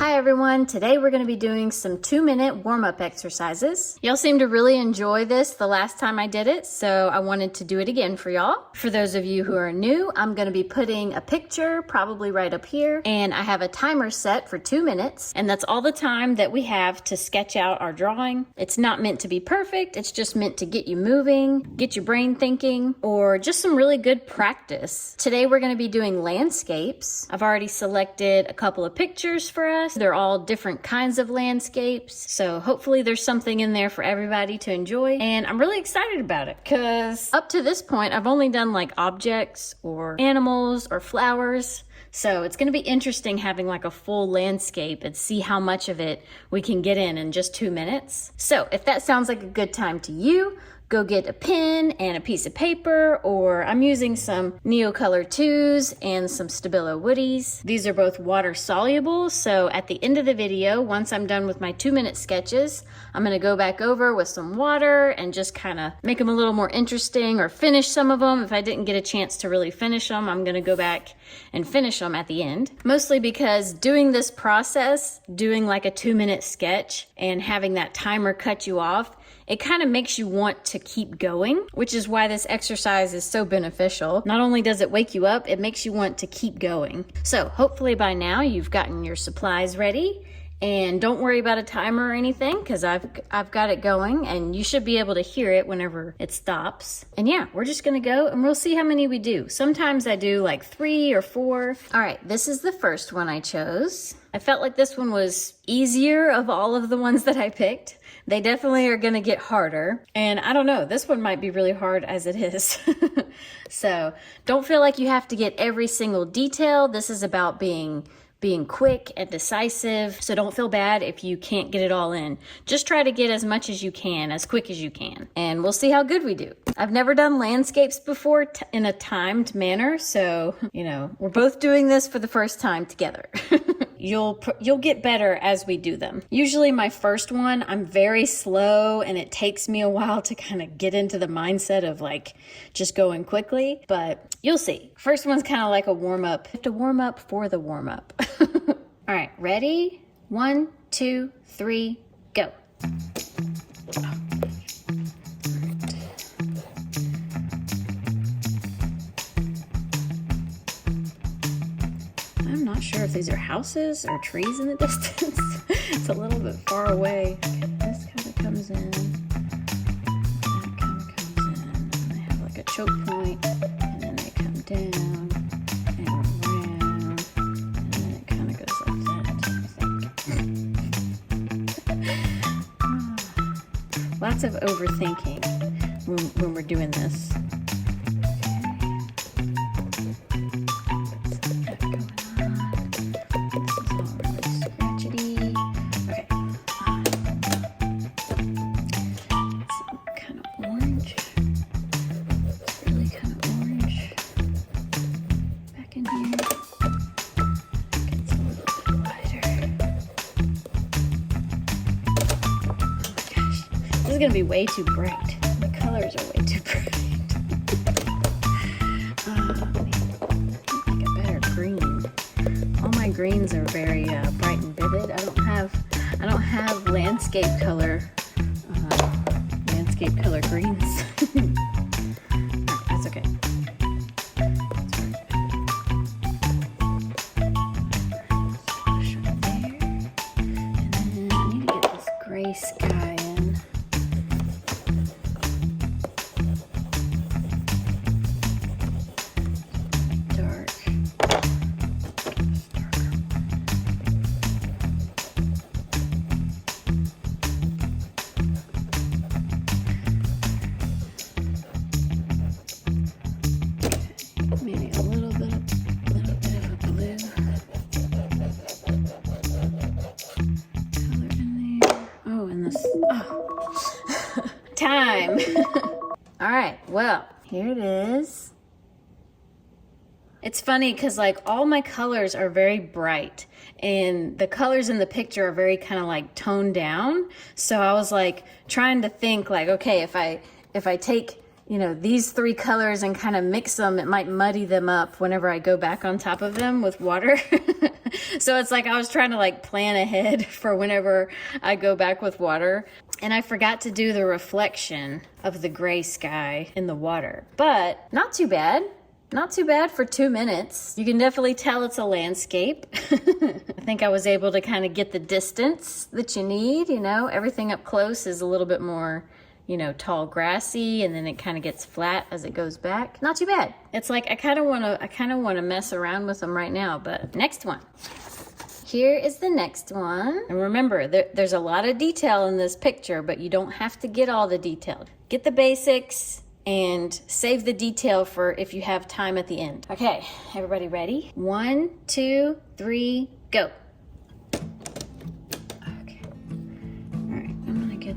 Hi everyone, today we're going to be doing some 2-minute warm-up exercises. Y'all seemed to really enjoy this the last time I did it, so I wanted to do it again for y'all. For those of you who are new, I'm going to be putting a picture probably right up here, and I have a timer set for 2 minutes, and that's all the time that we have to sketch out our drawing. It's not meant to be perfect, it's just meant to get you moving, get your brain thinking, or just some really good practice. Today we're going to be doing landscapes. I've already selected a couple of pictures for us. They're all different kinds of landscapes, so hopefully there's something in there for everybody to enjoy, and I'm really excited about it because up to this point I've only done like objects or animals or flowers. So it's going to be interesting having like a full landscape and see how much of it we can get in just 2 minutes. So if that sounds like a good time to you, go get a pen and a piece of paper, or I'm using some Neocolor IIs and some Stabilo Woodys. These are both water soluble, so at the end of the video, once I'm done with my 2-minute sketches, I'm gonna go back over with some water and just kind of make them a little more interesting or finish some of them. If I didn't get a chance to really finish them, I'm gonna go back and finish them at the end. Mostly because doing this process, doing like a 2-minute sketch and having that timer cut you off, it kind of makes you want to keep going, which is why this exercise is so beneficial. Not only does it wake you up, it makes you want to keep going. So hopefully by now you've gotten your supplies ready, and don't worry about a timer or anything because I've got it going, and you should be able to hear it whenever it stops. And yeah, we're just gonna go and we'll see how many we do. Sometimes I do like 3 or 4. All right, this is the first one I chose. I felt like this one was easier of all of the ones that I picked. They definitely are gonna get harder. And I don't know, this one might be really hard as it is. So don't feel like you have to get every single detail. This is about being quick and decisive. So don't feel bad if you can't get it all in. Just try to get as much as you can, as quick as you can. And we'll see how good we do. I've never done landscapes before in a timed manner. So, you know, we're both doing this for the first time together. You'll get better as we do them. Usually my first one, I'm very slow and it takes me a while to kind of get into the mindset of like just going quickly, but you'll see. First one's kind of like a warm up. You have to warm up for the warm up. All right, ready? 1, 2, 3, go. I'm not sure if these are houses or trees in the distance. It's a little bit far away. Okay, this kind of comes in. That kind of comes in. And they have like a choke point, and then they come down and around, and then it kind of goes like that, I think. Lots of overthinking when we're doing this. This is gonna be way too bright. The colors are way too bright. Make a better green. All my greens are very bright and vivid. I don't have landscape color greens. That's okay. Splash right there. And then I need to get this gray sky in. Maybe a little bit of a blue color in there. Oh, and this. Oh, time. All right. Well, here it is. It's funny because like all my colors are very bright, and the colors in the picture are very kind of like toned down. So I was like trying to think like, okay, if I take you know, these three colors and kind of mix them, it might muddy them up whenever I go back on top of them with water. So it's like I was trying to like plan ahead for whenever I go back with water. And I forgot to do the reflection of the gray sky in the water. But not too bad. Not too bad for 2 minutes. You can definitely tell it's a landscape. I think I was able to kind of get the distance that you need, you know. Everything up close is a little bit more, you know, tall grassy, and then it kind of gets flat as it goes back. Not too bad. It's like I kind of want to mess around with them right now, but next one. Here is the next one. And remember, there's a lot of detail in this picture, but you don't have to get all the detail. Get the basics and save the detail for if you have time at the end. Okay, everybody ready? 1, 2, 3, go. Okay. All right, I'm gonna get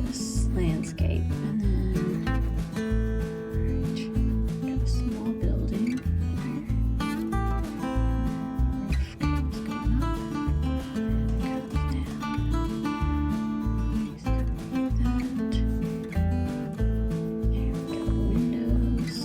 this landscape, and then got a small building here. Roof comes going up, comes down. These go like that. There we go, windows.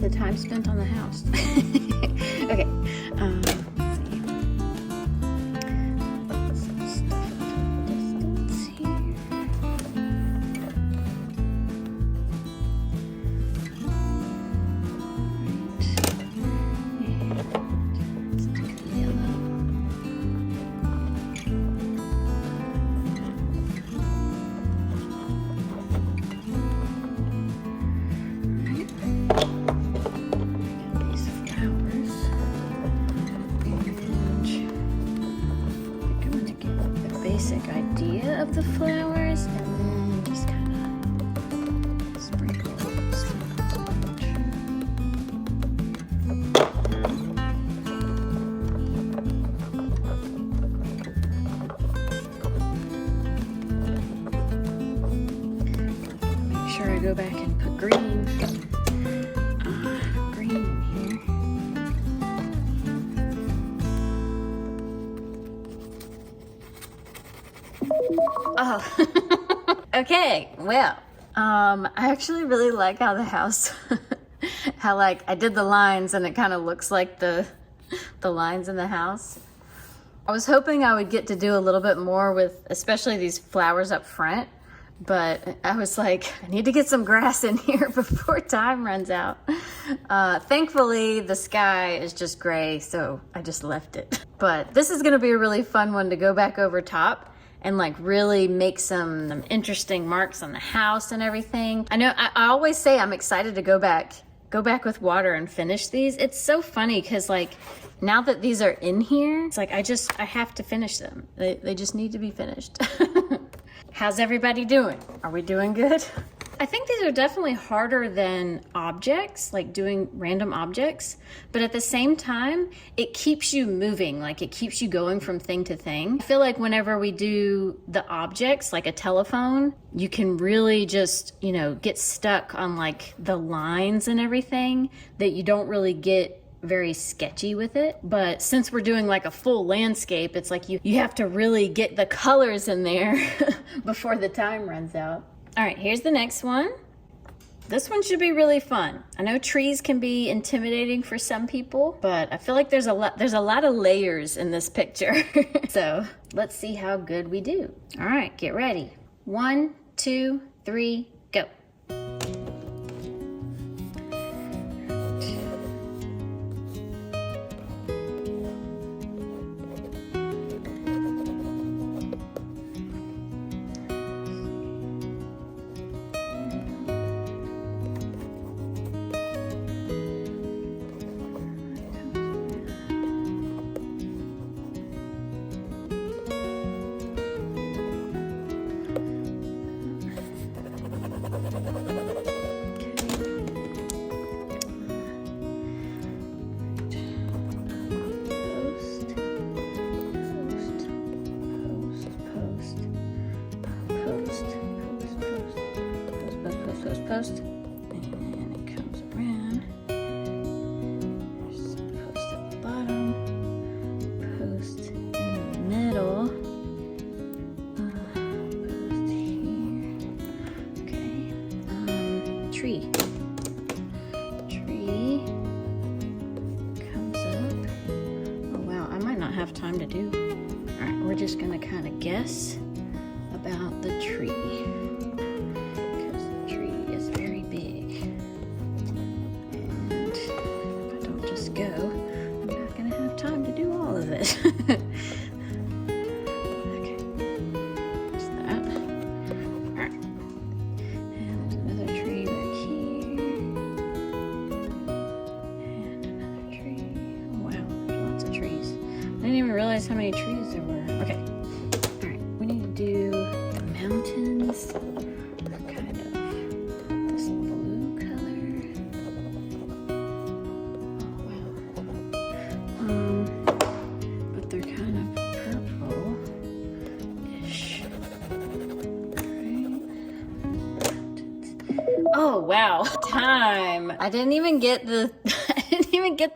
The time spent on the house. Okay. Let's see. Some stuff off in the distance here. Right. Let's do the yellow. Basic idea of the flowers, and then just kind of sprinkle. Make sure I go back and put green in here. Oh, okay, well, I actually really like how the house, how like I did the lines and it kind of looks like the lines in the house. I was hoping I would get to do a little bit more with especially these flowers up front, but I was like, I need to get some grass in here before time runs out. Thankfully, the sky is just gray, so I just left it. But this is gonna be a really fun one to go back over top and like really make some interesting marks on the house and everything. I know I always say I'm excited to go back with water and finish these. It's so funny because like now that these are in here, it's like I have to finish them. They just need to be finished. How's everybody doing? Are we doing good? I think these are definitely harder than objects, like doing random objects, but at the same time, it keeps you moving, like it keeps you going from thing to thing. I feel like whenever we do the objects, like a telephone, you can really just, you know, get stuck on like the lines and everything that you don't really get very sketchy with it. But since we're doing like a full landscape, it's like you have to really get the colors in there before the time runs out. All right, here's the next one. This one should be really fun. I know trees can be intimidating for some people, but I feel like there's a lot of layers in this picture. So let's see how good we do. All right, get ready. 1, 2, 3, go. post. And it comes around. There's a post at the bottom, post in the middle, post here. Okay. Tree. Tree comes up. Oh wow, I might not have time to do. All right, we're just gonna kind of guess about the tree. Go. I'm not gonna have time to do all of it. Okay, there's that. Alright. And there's another tree back here. And another tree. Oh wow, there's lots of trees. I didn't even realize how many trees there were. Okay. Alright, we need to do the mountains. Kind of this blue color. But they're kind of purple-ish. Right. Oh wow, time! I didn't even get the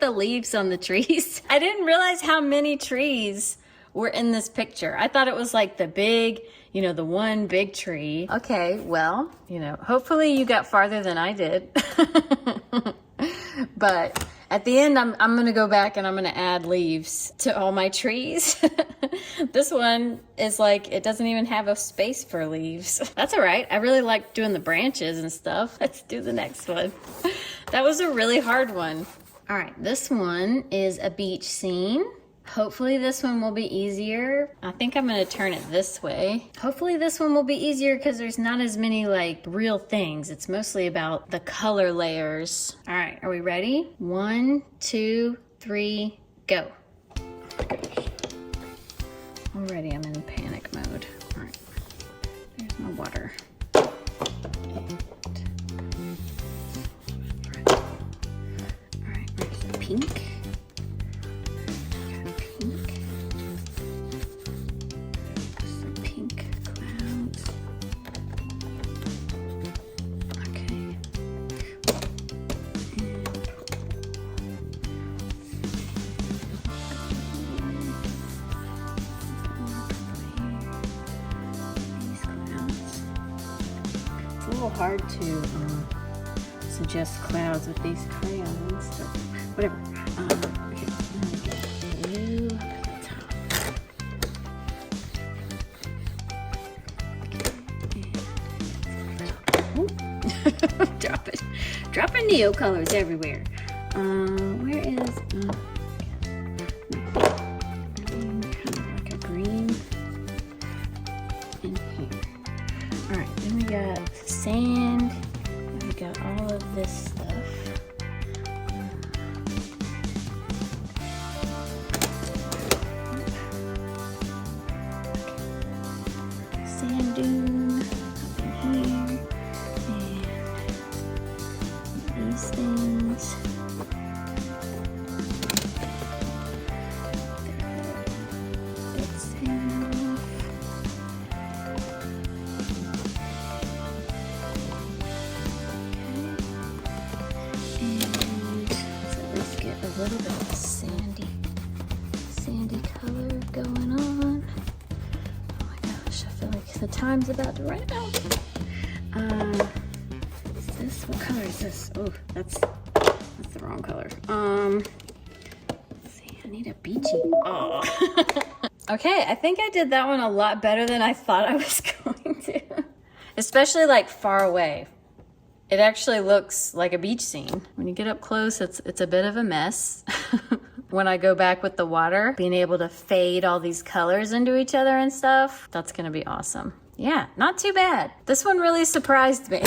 leaves on the trees. I didn't realize how many trees were in this picture. I thought it was like the big, you know, the one big tree. Okay, well, you know, hopefully you got farther than I did. But at the end, I'm gonna go back and I'm gonna add leaves to all my trees. This one is like, it doesn't even have a space for leaves. That's all right. I really like doing the branches and stuff. Let's do the next one. That was a really hard one. All right, this one is a beach scene. Hopefully this one will be easier. I think I'm gonna turn it this way. Hopefully this one will be easier because there's not as many like real things. It's mostly about the color layers. All right, are we ready? 1, 2, 3, go. Oh my gosh. Already I'm in panic mode. All right, there's my water. All right, where's the pink? A little hard to suggest clouds with these crayons, but whatever. Okay, I'm gonna get blue up at the top. Okay, dropping Neocolors everywhere. Where is kind of like a green in here. All right, then we got sand, and we got all of this stuff. Sand dune up in here, and these things. A little bit of sandy color going on. Oh my gosh, I feel like the time's about to run out. Is this, what color is this? Oh, that's the wrong color. Let's see, I need a beachy. Oh. Okay, I think I did that one a lot better than I thought I was going to. Especially like far away. It actually looks like a beach scene. When you get up close, it's a bit of a mess. When I go back with the water, being able to fade all these colors into each other and stuff, that's gonna be awesome. Yeah, not too bad. This one really surprised me.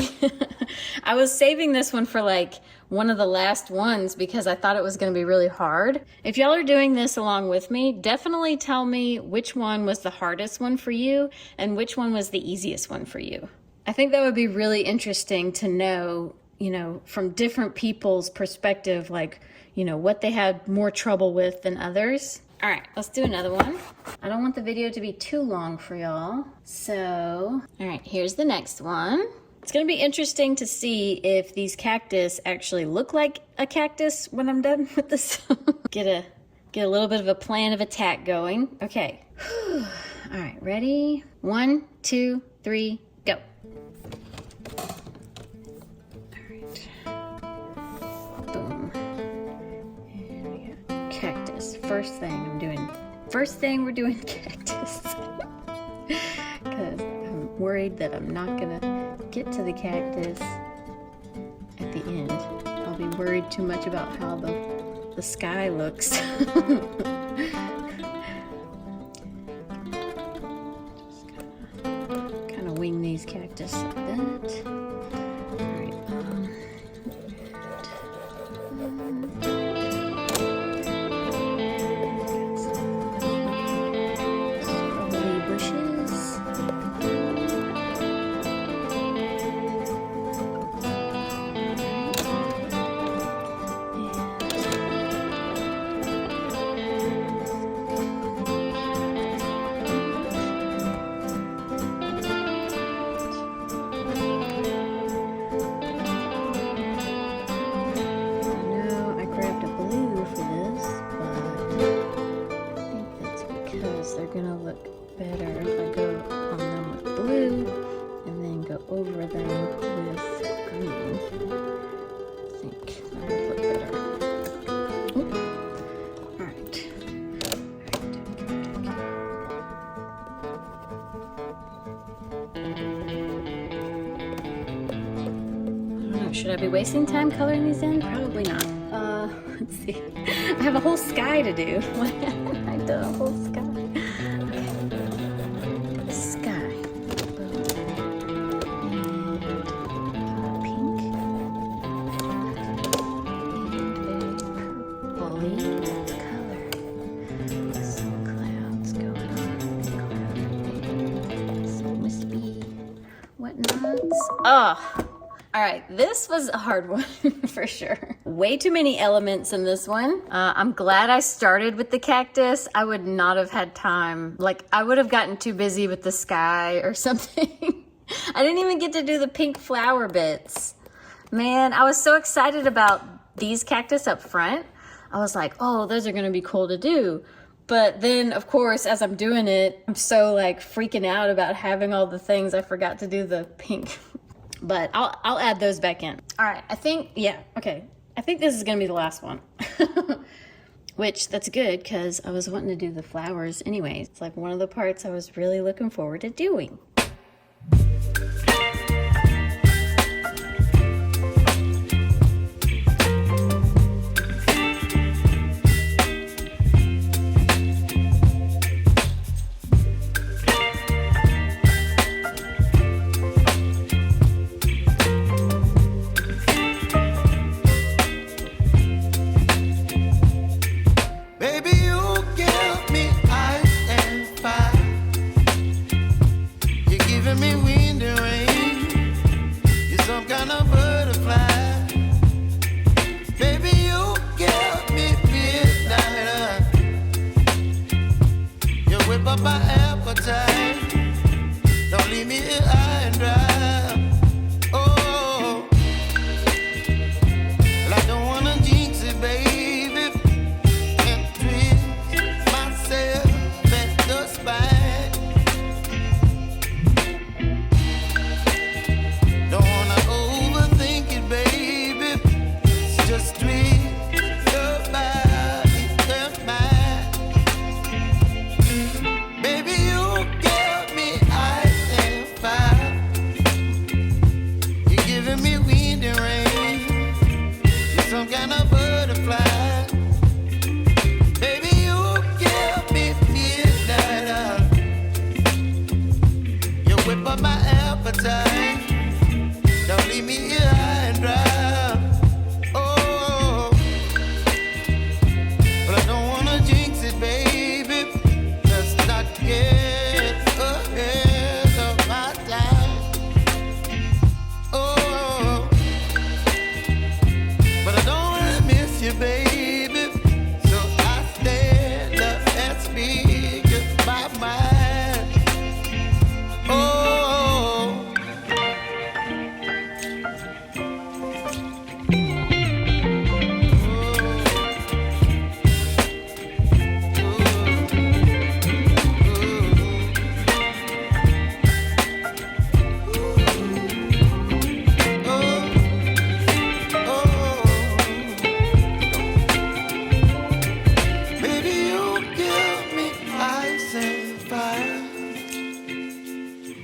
I was saving this one for like one of the last ones because I thought it was gonna be really hard. If y'all are doing this along with me, definitely tell me which one was the hardest one for you and which one was the easiest one for you. I think that would be really interesting to know, you know, from different people's perspective, like, you know, what they had more trouble with than others. All right, let's do another one. I don't want the video to be too long for y'all. So, all right, here's the next one. It's gonna be interesting to see if these cactus actually look like a cactus when I'm done with this. Get a little bit of a plan of attack going. Okay. All right, ready? 1, 2, 3, go. All right. Boom. And we got cactus. First thing we're doing cactus. Because I'm worried that I'm not gonna get to the cactus at the end. I'll be worried too much about how the sky looks. Just kind of wing these cactus a bit. All right. Strawberry bushes. Over them with green. I think that would look better. Ooh. All right. I don't know, should I be wasting time coloring these in? Probably not. Let's see. I have a whole sky to do. Why haven't I done a whole sky? Oh, all right, this was a hard one for sure. Way too many elements in this one. I'm glad I started with the cactus. I would not have had time. Like, I would have gotten too busy with the sky or something. I didn't even get to do the pink flower bits. Man, I was so excited about these cactus up front. I was like, oh, those are gonna be cool to do. But then, of course, as I'm doing it, I'm so like freaking out about having all the things, I forgot to do the pink. But I'll add those back in. All right, I think, yeah, okay. I think this is gonna be the last one. Which, that's good, because I was wanting to do the flowers anyways. It's like one of the parts I was really looking forward to doing.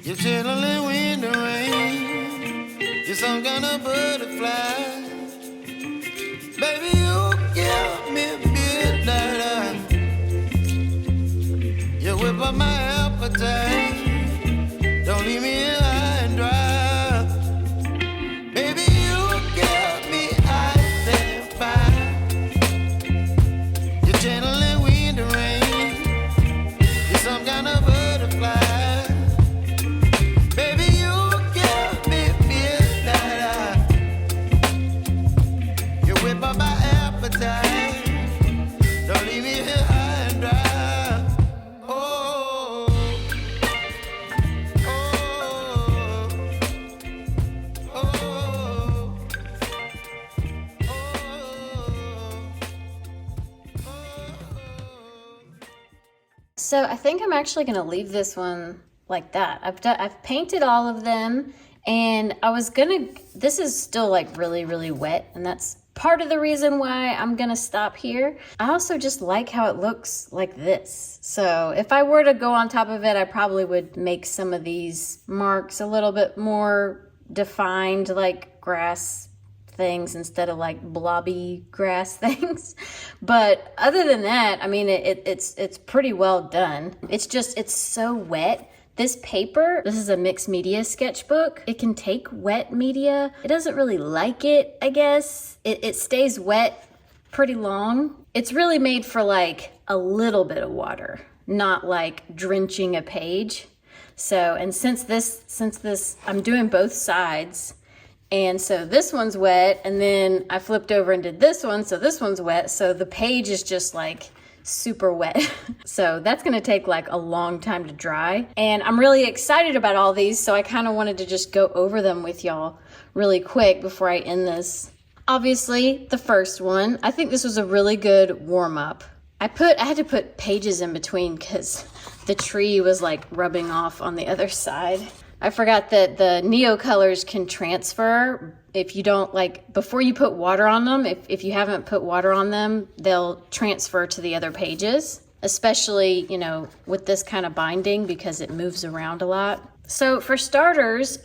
You're channeling wind and rain. You're some kind of butterfly. Baby, you give me midnight. You whip up my appetite. Don't leave me here high and dry. Baby, you give me ice and fire. You're channeling wind and rain. You're some kind of butterfly. Baby, you give me midnight. You whip up my appetite. Don't leave me here high and dry. So I think I'm actually gonna leave this one like that. I've painted all of them, and this is still like really, really wet, and that's part of the reason why I'm gonna stop here. I also just like how it looks like this. So if I were to go on top of it, I probably would make some of these marks a little bit more defined, like grass things instead of like blobby grass things. But other than that, I mean, it's pretty well done. It's so wet. This paper, this is a mixed media sketchbook. It can take wet media. It doesn't really like it, I guess. It stays wet pretty long. It's really made for like a little bit of water, not like drenching a page. So, and since this, I'm doing both sides. And so this one's wet, and then I flipped over and did this one, so this one's wet. So the page is just like super wet. So that's gonna take like a long time to dry. And I'm really excited about all these, so I kind of wanted to just go over them with y'all really quick before I end this. Obviously, the first one, I think this was a really good warm up. I had to put pages in between because the tree was like rubbing off on the other side. I forgot that the Neocolors can transfer if you don't before you put water on them. If you haven't put water on them, they'll transfer to the other pages, especially, with this kind of binding because it moves around a lot. So for starters,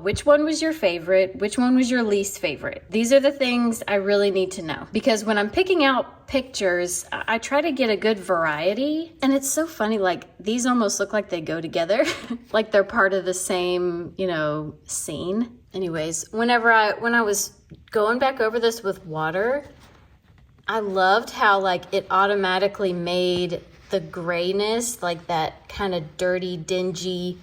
which one was your favorite? Which one was your least favorite? These are the things I really need to know, because when I'm picking out pictures, I try to get a good variety. And it's so funny, these almost look like they go together, like they're part of the same, scene. Anyways, when I was going back over this with water, I loved how it automatically made the grayness, like that kind of dirty, dingy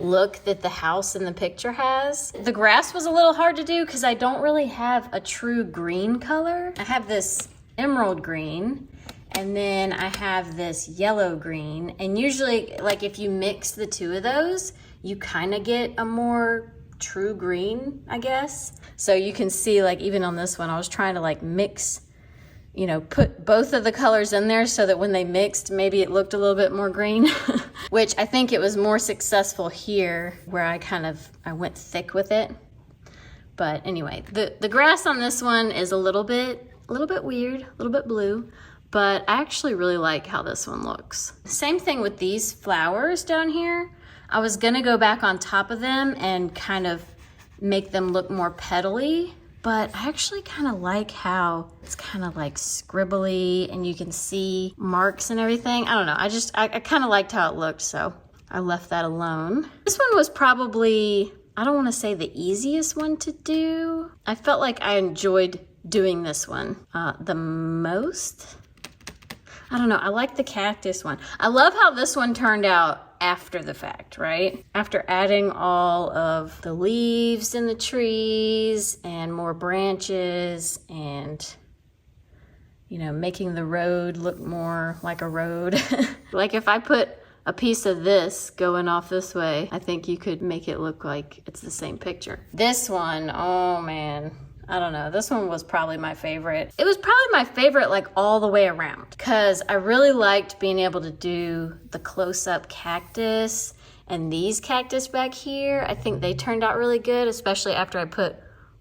look that the house in the picture has. The grass was a little hard to do because I don't really have a true green color. I have this emerald green, and then I have this yellow green. And usually, if you mix the two of those, you kind of get a more true green, I guess. So you can see, even on this one, I was trying to mix, put both of the colors in there so that when they mixed, maybe it looked a little bit more green, which I think it was more successful here where I went thick with it. But anyway, the grass on this one is a little bit weird, a little bit blue, but I actually really like how this one looks. Same thing with these flowers down here. I was gonna go back on top of them and kind of make them look more petally, but I actually kind of like how it's kind of scribbly and you can see marks and everything. I don't know, I kind of liked how it looked, so I left that alone. This one was probably, I don't want to say the easiest one to do. I felt like I enjoyed doing this one the most. I don't know, I like the cactus one. I love how this one turned out after the fact, right? After adding all of the leaves in the trees and more branches and, making the road look more like a road. If I put a piece of this going off this way, I think you could make it look like it's the same picture. This one, oh man, I don't know. This one was probably my favorite. It was probably my favorite all the way around because I really liked being able to do the close-up cactus and these cactus back here. I think they turned out really good, especially after I put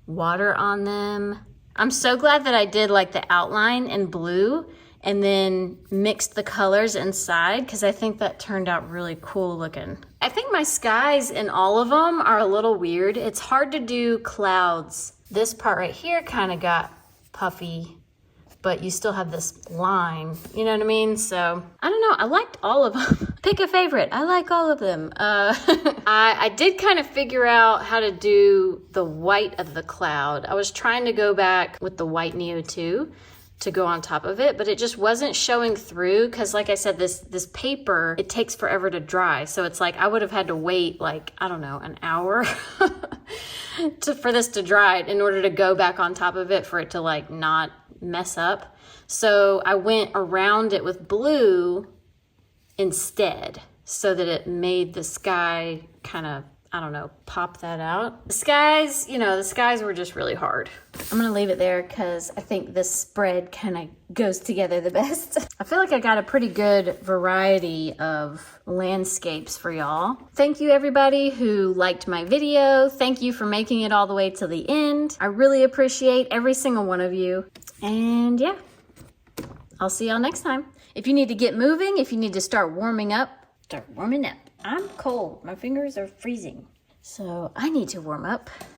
water on them. I'm so glad that I did the outline in blue and then mixed the colors inside because I think that turned out really cool looking. I think my skies in all of them are a little weird. It's hard to do clouds. This part right here kind of got puffy, but you still have this line, you know what I mean? So, I don't know, I liked all of them. Pick a favorite, I like all of them. I did kind of figure out how to do the white of the cloud. I was trying to go back with the white Neo 2 to go on top of it, but it just wasn't showing through because like I said, this paper, it takes forever to dry. So it's like I would have had to wait like, I don't know, an hour for this to dry in order to go back on top of it for it to like not mess up. So I went around it with blue instead so that it made the sky kind of, I don't know, pop that out. The skies, you know, the skies were just really hard. I'm gonna leave it there because I think this spread kind of goes together the best. I feel like I got a pretty good variety of landscapes for y'all. Thank you everybody who liked my video. Thank you for making it all the way to the end. I really appreciate every single one of you. And yeah, I'll see y'all next time. If you need to get moving, if you need to start warming up, start warming up. I'm cold. My fingers are freezing. So I need to warm up.